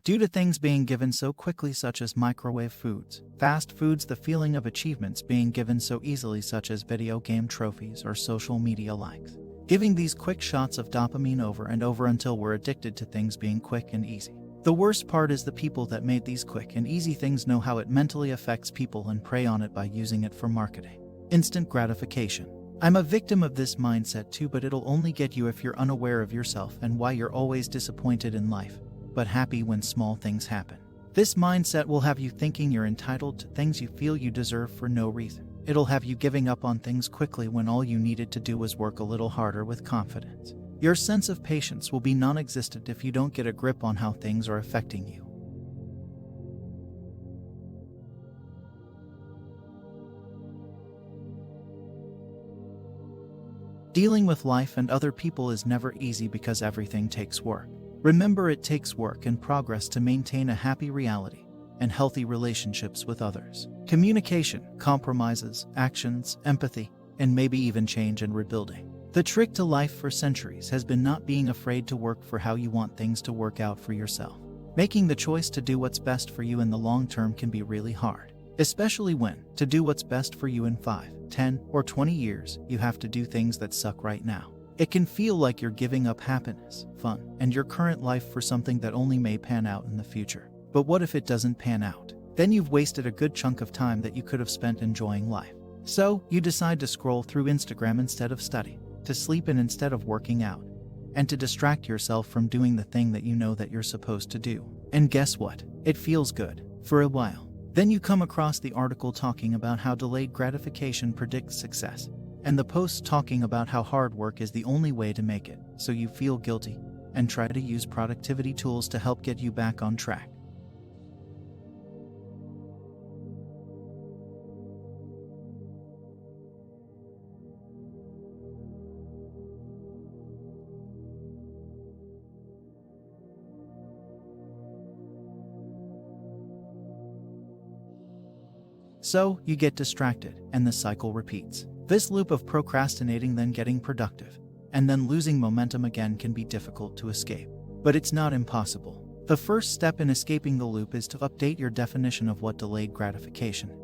Due to things being given so quickly such as microwave foods, fast foods, the feeling of achievements being given so easily such as video game trophies or social media likes. Giving these quick shots of dopamine over and over until we're addicted to things being quick and easy. The worst part is the people that made these quick and easy things know how it mentally affects people and prey on it by using it for marketing. Instant gratification. I'm a victim of this mindset too, but it'll only get you if you're unaware of yourself and why you're always disappointed in life, but happy when small things happen. This mindset will have you thinking you're entitled to things you feel you deserve for no reason. It'll have you giving up on things quickly when all you needed to do was work a little harder with confidence. Your sense of patience will be non-existent if you don't get a grip on how things are affecting you. Dealing with life and other people is never easy because everything takes work. Remember, it takes work and progress to maintain a happy reality and healthy relationships with others. Communication, compromises, actions, empathy, and maybe even change and rebuilding. The trick to life for centuries has been not being afraid to work for how you want things to work out for yourself. Making the choice to do what's best for you in the long term can be really hard, especially when, to do what's best for you in 5, 10, or 20 years, you have to do things that suck right now. It can feel like you're giving up happiness, fun, and your current life for something that only may pan out in the future. But what if it doesn't pan out? Then you've wasted a good chunk of time that you could have spent enjoying life. So, you decide to scroll through Instagram instead of study, to sleep in instead of working out, and to distract yourself from doing the thing that you know that you're supposed to do. And guess what? It feels good, for a while. Then you come across the article talking about how delayed gratification predicts success, and the post talking about how hard work is the only way to make it, so you feel guilty, and try to use productivity tools to help get you back on track. So, you get distracted, and the cycle repeats. This loop of procrastinating, then getting productive, and then losing momentum again can be difficult to escape. But it's not impossible. The first step in escaping the loop is to update your definition of what delayed gratification.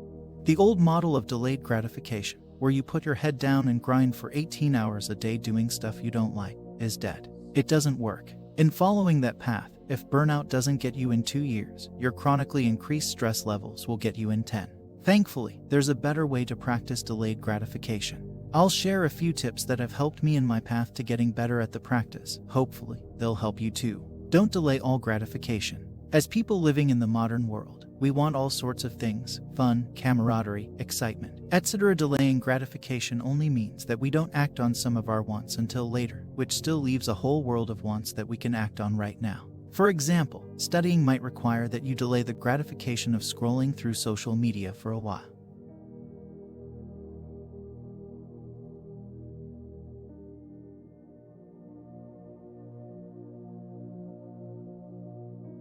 The old model of delayed gratification, where you put your head down and grind for 18 hours a day doing stuff you don't like, is dead. It doesn't work. In following that path, if burnout doesn't get you in 2 years, your chronically increased stress levels will get you in 10. Thankfully, there's a better way to practice delayed gratification. I'll share a few tips that have helped me in my path to getting better at the practice. Hopefully, they'll help you too. Don't delay all gratification. As people living in the modern world, we want all sorts of things: fun, camaraderie, excitement, etc. Delaying gratification only means that we don't act on some of our wants until later, which still leaves a whole world of wants that we can act on right now. For example, studying might require that you delay the gratification of scrolling through social media for a while.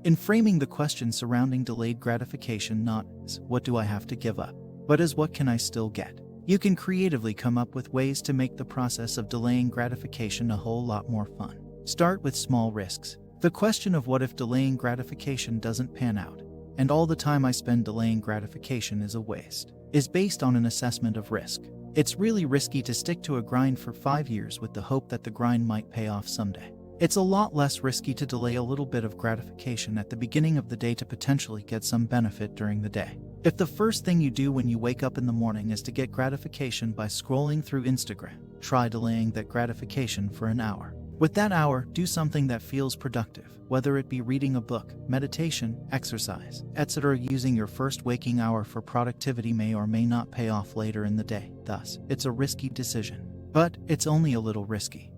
In framing the question surrounding delayed gratification not as "what do I have to give up?" but as "what can I still get?" you can creatively come up with ways to make the process of delaying gratification a whole lot more fun. Start with small risks. The question of what if delaying gratification doesn't pan out, and all the time I spend delaying gratification is a waste, is based on an assessment of risk. It's really risky to stick to a grind for 5 years with the hope that the grind might pay off someday. It's a lot less risky to delay a little bit of gratification at the beginning of the day to potentially get some benefit during the day. If the first thing you do when you wake up in the morning is to get gratification by scrolling through Instagram, try delaying that gratification for an hour. With that hour, do something that feels productive, whether it be reading a book, meditation, exercise, etc. Using your first waking hour for productivity may or may not pay off later in the day. Thus, it's a risky decision. But it's only a little risky.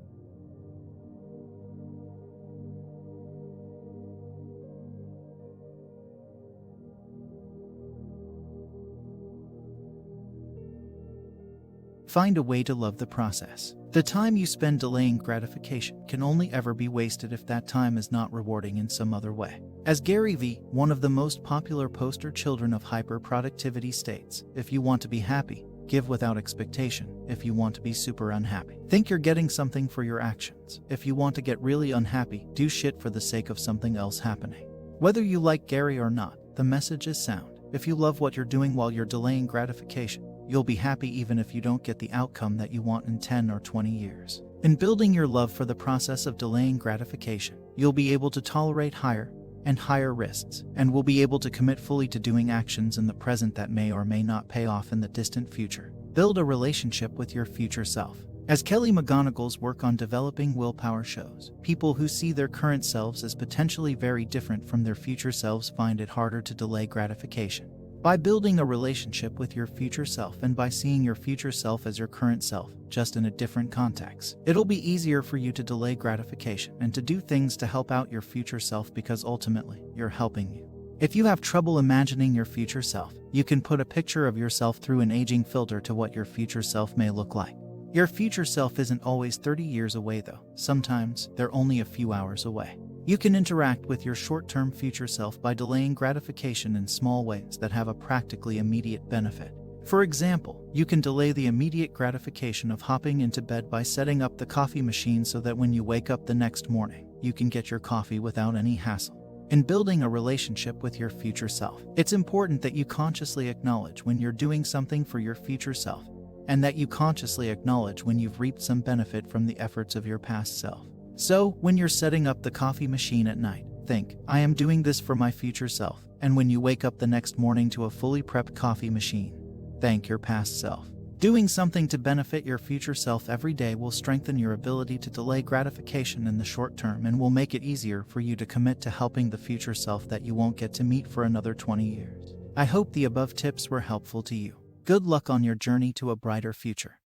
Find a way to love the process. The time you spend delaying gratification can only ever be wasted if that time is not rewarding in some other way. As Gary Vee, one of the most popular poster children of hyper-productivity, states, if you want to be happy, give without expectation. If you want to be super unhappy, think you're getting something for your actions. If you want to get really unhappy, do shit for the sake of something else happening. Whether you like Gary or not, the message is sound. If you love what you're doing while you're delaying gratification, you'll be happy even if you don't get the outcome that you want in 10 or 20 years. In building your love for the process of delaying gratification, you'll be able to tolerate higher and higher risks, and will be able to commit fully to doing actions in the present that may or may not pay off in the distant future. Build a relationship with your future self. As Kelly McGonigal's work on developing willpower shows, people who see their current selves as potentially very different from their future selves find it harder to delay gratification. By building a relationship with your future self and by seeing your future self as your current self, just in a different context, it'll be easier for you to delay gratification and to do things to help out your future self because ultimately, you're helping you. If you have trouble imagining your future self, you can put a picture of yourself through an aging filter to what your future self may look like. Your future self isn't always 30 years away though. Sometimes, they're only a few hours away. You can interact with your short-term future self by delaying gratification in small ways that have a practically immediate benefit. For example, you can delay the immediate gratification of hopping into bed by setting up the coffee machine so that when you wake up the next morning, you can get your coffee without any hassle. In building a relationship with your future self, it's important that you consciously acknowledge when you're doing something for your future self, and that you consciously acknowledge when you've reaped some benefit from the efforts of your past self. So, when you're setting up the coffee machine at night, think, I am doing this for my future self. And when you wake up the next morning to a fully prepped coffee machine, thank your past self. Doing something to benefit your future self every day will strengthen your ability to delay gratification in the short term and will make it easier for you to commit to helping the future self that you won't get to meet for another 20 years. I hope the above tips were helpful to you. Good luck on your journey to a brighter future.